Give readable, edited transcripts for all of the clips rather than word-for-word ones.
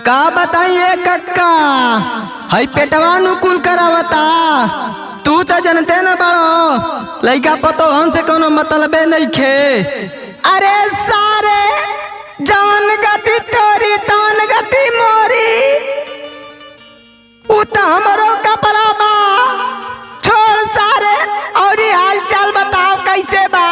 का बताइए कक्का, हई पेटवा नुकुल करावता। तू तो जनते न बड़ो लइका पतो हमसे कोनो मतलबे नहीं खे। अरे सारे जवन गति तोरी तवन गति मोरी, उ तो हमरो कपड़ा बा। छोड़ सारे और हाल चाल बताओ कैसे बा।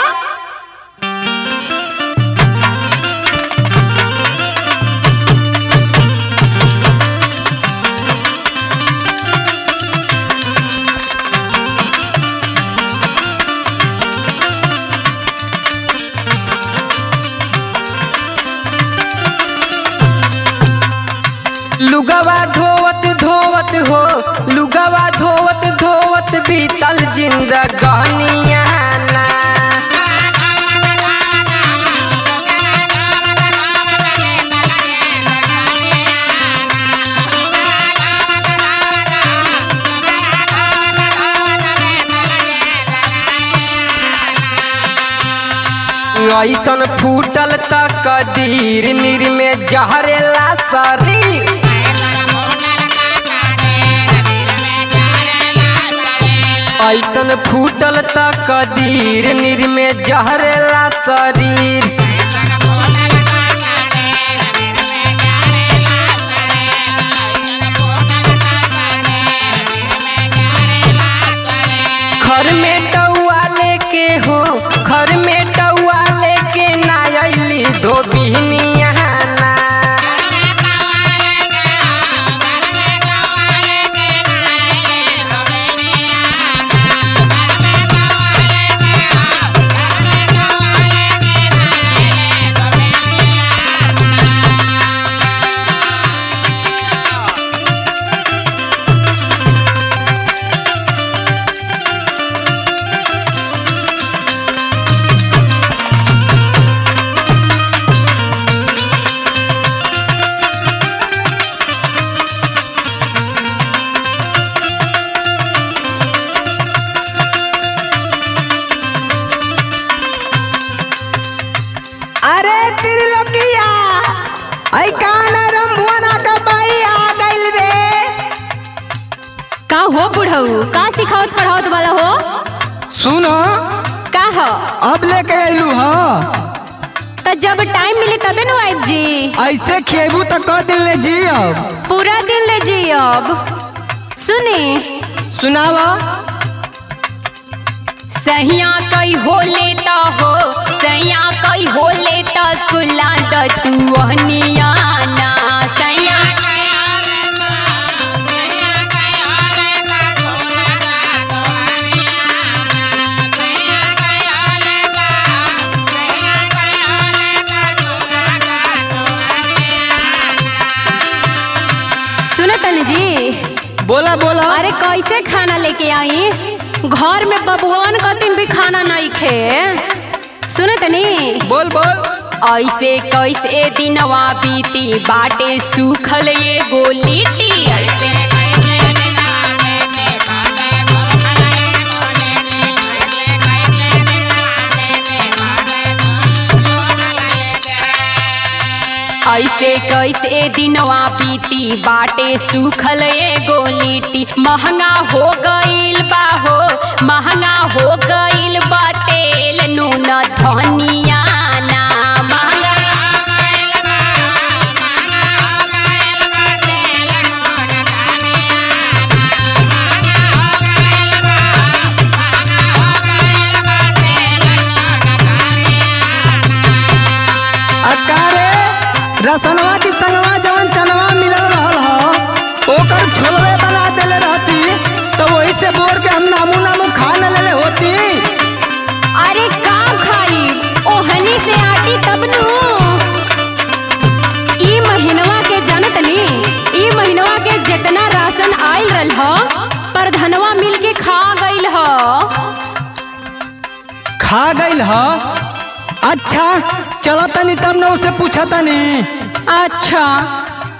लुगवा धोवत धोवत हो, लुगवा धोवत धोवत बीतल जिंदगानिया ना। ऐसन फूटल त कदीर नीर में जहरेला शरीर। ऐसन फूटल त कदीर नीर में जहरेला शरीर। घर में टौआ लेके हो, घर में टौआ लेके ना अइली धोबिनिया ना। अरे त्रिलोकिया, आई काना रंभुआना का बाई आ गइल रे। का हो बुढ़ऊ, का सिखावत पढ़ावत वाला हो? सुनो का हो? अब लेके आइलू ह। त जब टाइम मिले तबे नु आइब जी। ऐसे खेबू तो क दिन ले जी। अब पूरा दिन ले जी। अब सुनी सुनावा। सहिया कई हो लेता हो, सहिया कई हो लेता कुला द तू वहनिया ना। सहिया सुनो तनी जी। बोला बोला। अरे कैसे खाना लेके आई? घर में बबुआन कतिन भी खाना नहीं खे। सुने तनी। बोल बोल। ऐसे कैसे दिनवा बीती बाटे सूखल ये गोलीटी। ऐसे कैसे दिनवा बीती बाटे सूखल ये गोलीटी। महंगा हो गइल बा हो, महंगा हो गइल बा तेल नून धनिया ना। रसनवा की संगवा जवन चनवा मिलल रहल हो, ओकर छोलवे बना देले रहती तो वही से बोर के हम नामू नामू खा न लेले होती। अरे का खाई ओहनी से आटी तब नु। ई महीनवा के जानत नी, ई महीनवा के जितना राशन आइल रहल हो पर धनवा मिल के खा गइल हो। खा गइल हो? अच्छा चलो तनी तब न उसे पूछा तनी। अच्छा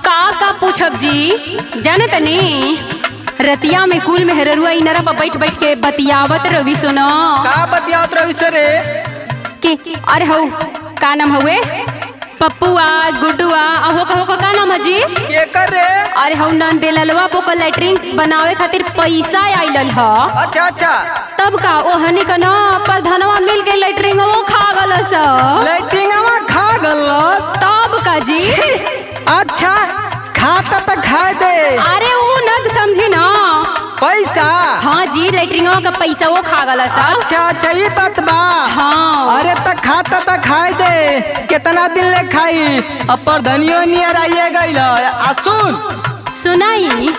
का पूछब जी? जाने तनी रतिया में कुल में हेररुआ इनरा पर बैठ बैठ के बतियावत रवि। सुनो का बतियावत रवि से रे? के अरे हो का नाम हुए? पप्पुआ गुड्डुआ हो का नाम है जी? के कर रे? अरे हम नंदे ललवा बोको लैट्रिन बनावे खातिर पैसा आइलल ह। अच्छा अच्छा। तब का ओहनी का ना प्रधानवा मिल के लैट्रिन वो खा गल स। लैट्रिनवा खा गल? तब का जी? अच्छा खाता तो खाए दे। अरे वो न समझी ना पैसा? हाँ जी लैट्रिनवा का पैसा वो खा गल स। अच्छा अच्छा ये बात बा। हाँ अरे त खाता त खाए दे। कितना दिन ले खाई? अब प्रधानियों नियर आइए गइल। आ सुन सुनाई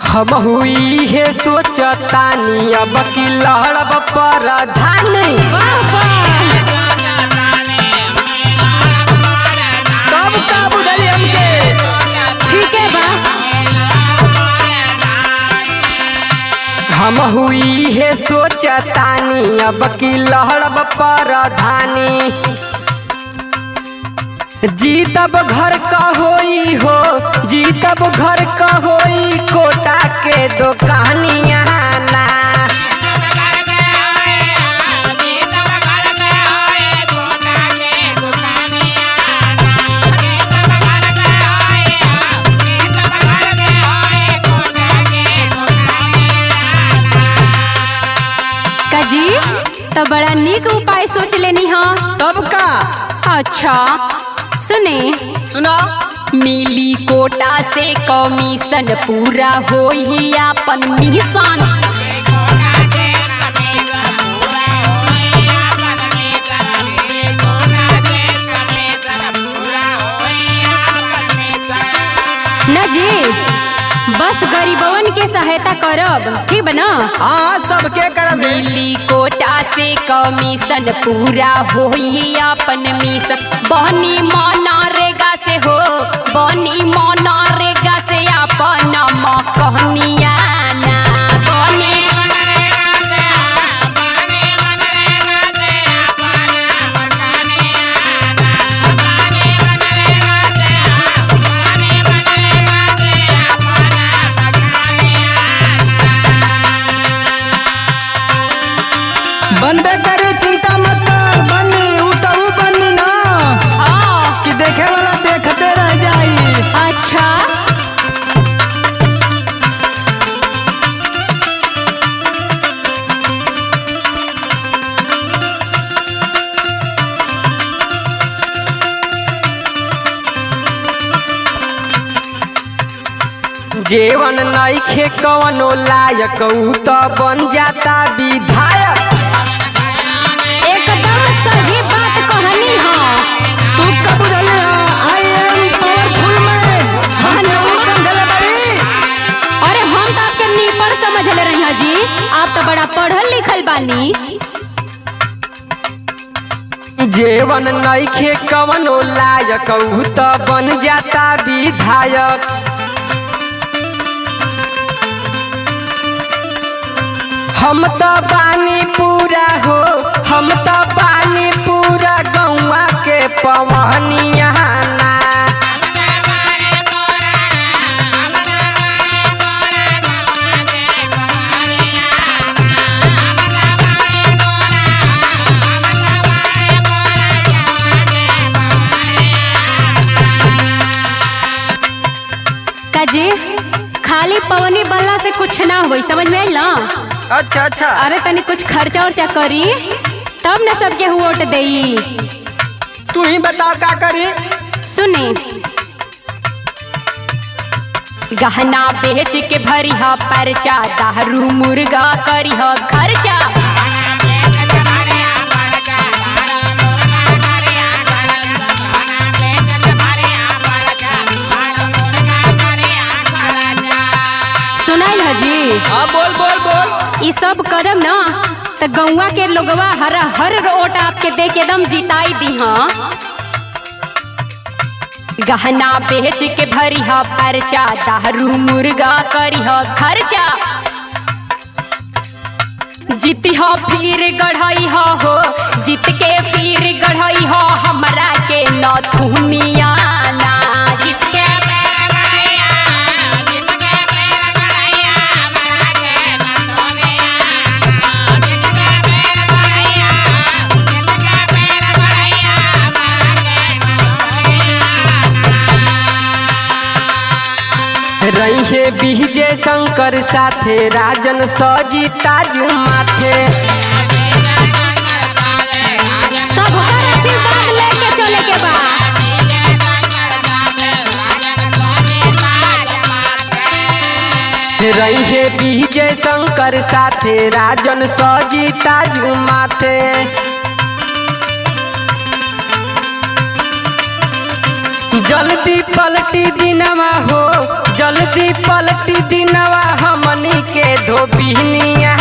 हम हुई है सोचतानी अब की लहड़ब प्रधानी। वाह वाह तब का बुझली हमके? ठीक है बा। हम हुई है सोचतानी अब की लहड़ब प्रधानी। जीतब घर का होई हो, जीतब घर का होई कोटा के दुकानिया ना। काजी तो बड़ा नीक उपाय सोच लेनी हाँ। तब का? अच्छा सुने सुना। मिली कोटा से कमीशन पूरा होई अपन मिशन। न जी बस गरीबवन के सहायता करब ठीक बा ना? हाँ सबके करब। मिली कोटा से कमीशन पूरा होई अपन मिशन। बनी मनरेगा से हो, बनी मनरेगा से अपन कहनिया ना। बनी बनबे करी चिंता मत कर। बनी उतरू बनी ना हाँ कि देखे वाला देखते रह जाई। अच्छा जेवन नइखे कवनो लायक उ त बन जाता विधायक। एकदम सही बात कहनी हाँ। तू का बुझली? आई एम पावरफुल में हाँ ना। समझले बड़ी। अरे हम तो आपके नीपड़ समझ ले रही हैं जी। आप तो बड़ा पढ़ल लिखल बानी। जेवन नइखे कवनो लायक उ त बन जाता विधायक। हम तो बानी पूरा हो, हम तो बानी पूरा गौवा के पवनिया ना। काजी खाली पवनी बनला से कुछ ना होई समझ में आइल ना? अच्छा अच्छा। अरे तनी कुछ खर्चा उर्चा करी तब न सबके वोट देई। तू ही बता का करी? सुने गहना बेच के भरी ह परचा, दारू मुर्गा करी ह खर्चा। सुनाइल ह जी? हाँ बोल बोल बोल। ई सब करम ना तो गौवा के लोगवा हर वोट आपके दे के एकदम जिताई दी हाँ। गहना बेच के भरी ह परचा, दारू मुर्गा करी ह खर्चा। जीती हो फिर गढ़ई हो, जीत के फिर गढ़ई हो हमरा के नथुनिया ना। जीत के रहे विजय शंकर साथे राजन सजी ताजू माथे। सब कर आशीर्वाद लेके चले के बा। रहे विजय शंकर साथे राजन सजी ताजू माथे। जल्दी पलटी दिनवा हो, जल्दी पलटी दिनवा हमनी के धोबिनिया